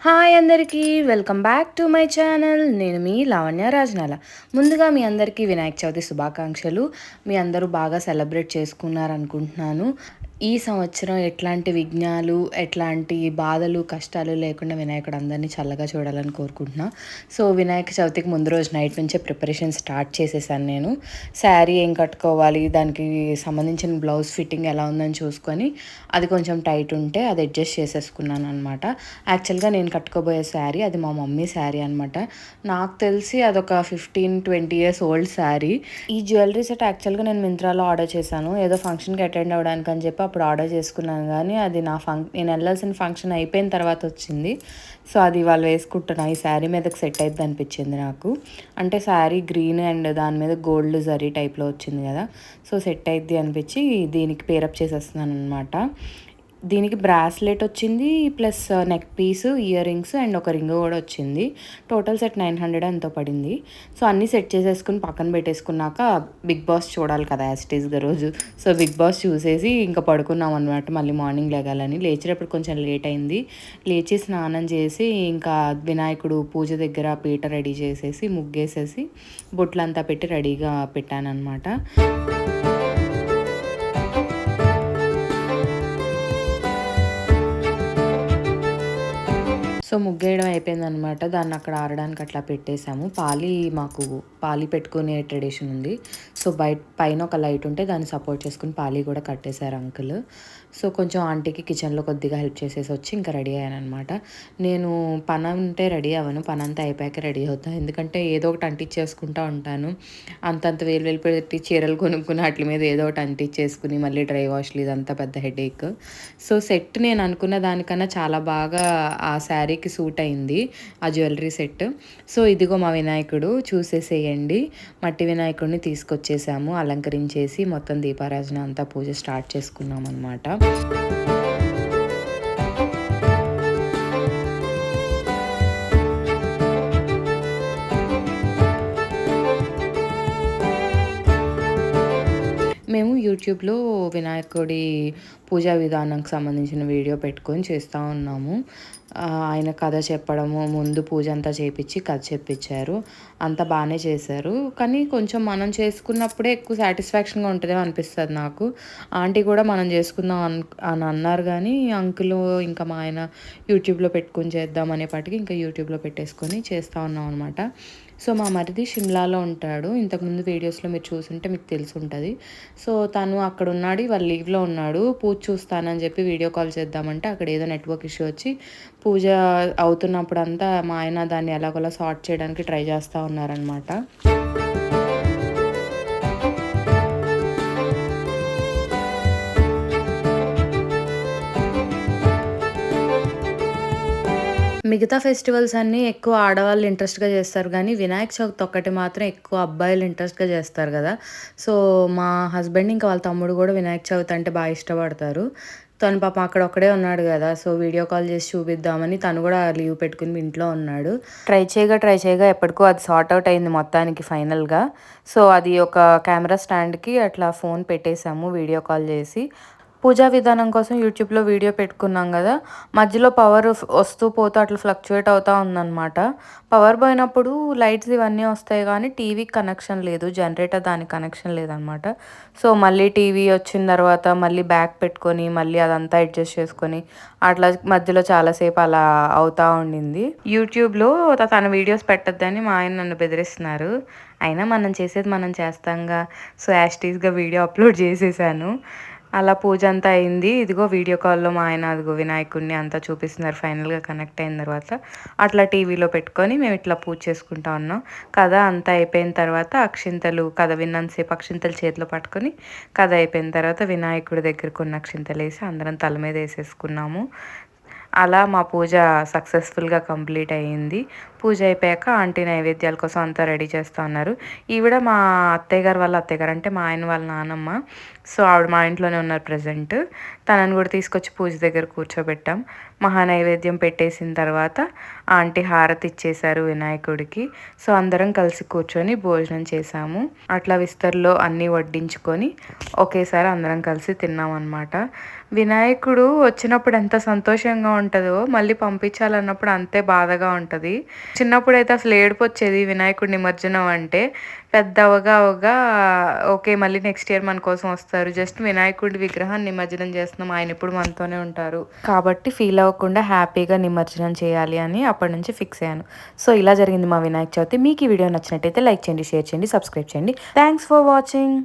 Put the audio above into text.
Hi అందరికీ welcome back to my channel. నేను మీ లావణ్య రాజనాల. ముందుగా మీ అందరికీ వినాయక చవితి శుభాకాంక్షలు. మీ అందరూ బాగా సెలబ్రేట్ చేసుకున్నారనుకుంటున్నాను. ఈ సంవత్సరం ఎట్లాంటి విఘ్నాలు, ఎట్లాంటి బాధలు, కష్టాలు లేకుండా వినాయకుడు అందరినీ చల్లగా చూడాలని కోరుకుంటున్నా. సో వినాయక చవితికి ముందు రోజు నైట్ నుంచే ప్రిపరేషన్ స్టార్ట్ చేసేసాను నేను. శారీ ఏం కట్టుకోవాలి, దానికి సంబంధించిన బ్లౌజ్ ఫిట్టింగ్ ఎలా ఉందని చూసుకొని అది కొంచెం టైట్ ఉంటే అది అడ్జస్ట్ చేసేసుకున్నాను అనమాట. యాక్చువల్గా నేను కట్టుకోబోయే శారీ అది మా మమ్మీ శారీ అనమాట. నాకు తెలిసి అదొక 15-20 ఇయర్స్ ఓల్డ్ శారీ. ఈ జ్యువెలరీ సెట్ యాక్చువల్గా నేను మింత్రాలో ఆర్డర్ చేశాను. ఏదో ఫంక్షన్కి అటెండ్ అవ్వడానికి అని చెప్పి అప్పుడు ఆర్డర్ చేసుకున్నాను. కానీ అది నేను వెళ్ళాల్సిన ఫంక్షన్ అయిపోయిన తర్వాత వచ్చింది. సో అది వాళ్ళు వేసుకుంటున్నా ఈ శారీ మీదకి సెట్ అయిద్ది అనిపించింది నాకు. అంటే శారీ గ్రీన్ అండ్ దాని మీద గోల్డ్ జరీ టైప్లో వచ్చింది కదా, సో సెట్ అయిద్ది అనిపించి దీనికి పేరప్ చేసేస్తున్నాను అనమాట. దీనికి బ్రాస్లెట్ వచ్చింది, plus neck piece, earrings and ఒక రింగ్ కూడా వచ్చింది. టోటల్ సెట్ 900 ఎంతో పడింది. సో అన్నీ సెట్ చేసేసుకుని పక్కన పెట్టేసుకున్నాక బిగ్ బాస్ చూడాలి కదా యాజ్ ఇట్ ఈస్గా రోజు. సో బిగ్ బాస్ చూసేసి ఇంకా పడుకున్నాం అనమాట. మళ్ళీ మార్నింగ్ లేగాలని లేచేటప్పుడు కొంచెం లేట్ అయింది. లేచి స్నానం చేసి ఇంకా వినాయకుడు పూజ దగ్గర పీట రెడీ చేసేసి ముగ్గేసేసి బొట్లంతా పెట్టి రెడీగా పెట్టాను అనమాట. సో ముగ్గేయడం అయిపోయిందనమాట. దాన్ని అక్కడ ఆరడానికి అట్లా పెట్టేశాము. మాకు పాలి పెట్టుకునే ట్రెడిషన్ ఉంది. సో పైన ఒక లైట్ ఉంటే దాన్ని సపోర్ట్ చేసుకుని పాలి కూడా కట్టేశారు అంకుల్. సో కొంచెం ఆంటీకి కిచెన్లో కొద్దిగా హెల్ప్ చేసేసి వచ్చి ఇంకా రెడీ అయ్యాను అనమాట. నేను పని ఉంటే రెడీ అవ్వను, పని అంతా అయిపోయాక రెడీ అవుతాను. ఎందుకంటే ఏదో ఒకటి అంటించేసుకుంటూ ఉంటాను. అంతంత వేలు పెట్టి చీరలు కొనుక్కుని వాటి మీద ఏదో ఒకటి అంటించేసుకుని మళ్ళీ డ్రై వాష్లు ఇదంతా పెద్ద హెడేక్. సో సెట్ నేను అనుకున్న దానికన్నా చాలా బాగా ఆ శారీకి సూట్ అయింది ఆ జ్యువెలరీ సెట్. సో ఇదిగో మా వినాయకుడు చూసేసేయండి. మట్టి వినాయకుడిని తీసుకొచ్చేసాము, అలంకరించేసి మొత్తం దీపారాజన అంతా పూజ స్టార్ట్ చేసుకున్నాం అనమాట. మేము యూట్యూబ్లో వినాయకుడి పూజా విధానంకి సంబంధించిన వీడియో పెట్టుకొని చేస్తూ ఉన్నాము. ఆయన కథ చెప్పడము, ముందు పూజ అంతా చేపించి కథ చెప్పించారు. అంతా బాగానే చేశారు. కానీ కొంచెం మనం చేసుకున్నప్పుడే ఎక్కువ సాటిస్ఫాక్షన్గా ఉంటుందేమో అనిపిస్తుంది నాకు. ఆంటీ కూడా మనం చేసుకుందాం అని అన్నారు. కానీ అంకుల్ ఇంకా మా ఆయన యూట్యూబ్లో పెట్టుకొని చేద్దాం అనేపాటికి ఇంకా యూట్యూబ్లో పెట్టేసుకొని చేస్తూ ఉన్నాం అనమాట. సో మా మరిది షిమ్లాలో ఉంటాడు. ఇంతకుముందు వీడియోస్లో మీరు చూసుంటే మీకు తెలిసి ఉంటుంది. సో తను అక్కడ ఉన్నాడు, వాళ్ళు లీవ్లో ఉన్నాడు. పూజ చూస్తానని చెప్పి వీడియో కాల్ చేద్దామంటే అక్కడ ఏదో నెట్వర్క్ ఇష్యూ వచ్చి పూజ అవుతున్నప్పుడంతా మా ఆయన దాన్ని ఎలాగోలా సార్ట్ చేయడానికి ట్రై చేస్తూ ఉన్నారనమాట. మిగతా ఫెస్టివల్స్ అన్నీ ఎక్కువ ఆడవాళ్ళు ఇంట్రెస్ట్‌గా చేస్తారు గానీ, వినాయక చవితి ఒక్కటి మాత్రం ఎక్కువ అబ్బాయిలు ఇంట్రెస్ట్‌గా చేస్తారు గదా! సో, మా హస్బెండ్ ఇంకా వాళ్ళ తమ్ముడు గూడా వినాయక చవితి అంటే ఇష్టపడతారు. తను పాపం అక్కడ ఒక్కడే ఉన్నాడు గదా! సో, వీడియో కాల్ చేసి చూపిద్దామని తను గూడా లీవ్ పెట్టుకుని ఇంట్లో ఉన్నాడు. ట్రై చేయగా ఎప్పటికో అది సార్ట్ అవుట్ అయింది మొత్తానికి ఫైనల్‌గా. సో, అది ఒక కెమెరా స్టాండ్‌కి అట్లా ఫోన్ పెట్టేసాము వీడియో కాల్ చేసి. పూజా విధానం కోసం యూట్యూబ్లో వీడియో పెట్టుకున్నాం కదా, మధ్యలో పవర్ వస్తూ పోతూ అట్లా ఫ్లక్చువేట్ అవుతూ ఉందన్నమాట. పవర్ పోయినప్పుడు లైట్స్ ఇవన్నీ వస్తాయి కానీ టీవీకి కనెక్షన్ లేదు, జనరేటర్ దానికి కనెక్షన్ లేదనమాట. సో మళ్ళీ టీవీ వచ్చిన తర్వాత మళ్ళీ బ్యాక్ పెట్టుకొని మళ్ళీ అదంతా అడ్జస్ట్ చేసుకొని అట్లా మధ్యలో చాలాసేపు అలా అవుతూ ఉండింది. యూట్యూబ్లో తన వీడియోస్ పెట్టద్దని మా ఆయన నన్ను బెదిరిస్తున్నారు. అయినా మనం చేసేది మనం చేస్తాంగా, సో యాస్టీస్గా వీడియో అప్లోడ్ చేసేసాను. అలా పూజ అంతా అయింది. ఇదిగో వీడియో కాల్‌లో మా ఆయన అదిగో వినాయకుడిని అంతా చూపిస్తున్నారు. ఫైనల్‌గా కనెక్ట్ అయిన తర్వాత అట్లా టీవీలో పెట్టుకొని మేము ఇట్లా పూజ చేసుకుంటా ఉన్నాం. కథ అంతా అయిపోయిన తర్వాత కథ విన్నంతసేపు అక్షింతలు చేతిలో పట్టుకొని కథ అయిపోయిన తర్వాత వినాయకుడి దగ్గరకు ఉన్న అక్షింతలు వేసి అందరం తల మీద వేసేసుకున్నాము. అలా మా పూజ సక్సెస్ఫుల్గా కంప్లీట్ అయ్యింది. పూజ అయిపోయాక ఆంటీ నైవేద్యాల కోసం అంతా రెడీ చేస్తూ ఉన్నారు. ఈవిడ మా అత్తయ్య గారు వాళ్ళ అత్తయ్య గారు అంటే మా ఆయన వాళ్ళ నానమ్మ. సో ఆవిడ మా ఇంట్లోనే ఉన్నారు ప్రజెంట్. తనని కూడా తీసుకొచ్చి పూజ దగ్గర కూర్చోబెట్టాం. మహానైవేద్యం పెట్టేసిన తర్వాత ఆంటీ హారతి ఇచ్చేశారు వినాయకుడికి. సో అందరం కలిసి కూర్చొని భోజనం చేసాము. అట్లా విస్తర్లో అన్నీ వడ్డించుకొని ఒకేసారి అందరం కలిసి తిన్నాం అనమాట. వినాయకుడు వచ్చినప్పుడు ఎంత సంతోషంగా ఉంటుందో మళ్ళీ పంపించాలన్నప్పుడు అంతే బాధగా ఉంటుంది. చిన్నప్పుడైతే అసలు ఏడుపు వచ్చేది వినాయకుడి నిమజ్జనం అంటే. పెద్ద అవగా ఓకే మళ్ళీ నెక్స్ట్ ఇయర్ మన కోసం వస్తారు, జస్ట్ వినాయకుడి విగ్రహాన్ని నిమజ్జనం చేస్తున్నాం, ఆయన ఇప్పుడు మనతోనే ఉంటారు కాబట్టి ఫీల్ అవ్వకుండా హ్యాపీగా నిమజ్జనం చేయాలి అని అప్పటి నుంచి ఫిక్స్ అయ్యాను. సో ఇలా జరిగింది మా వినాయక చవితి. మీకు ఈ వీడియో నచ్చినట్టయితే లైక్ చేయండి, షేర్ చేయండి, సబ్స్క్రైబ్ చేయండి. Thanks for watching.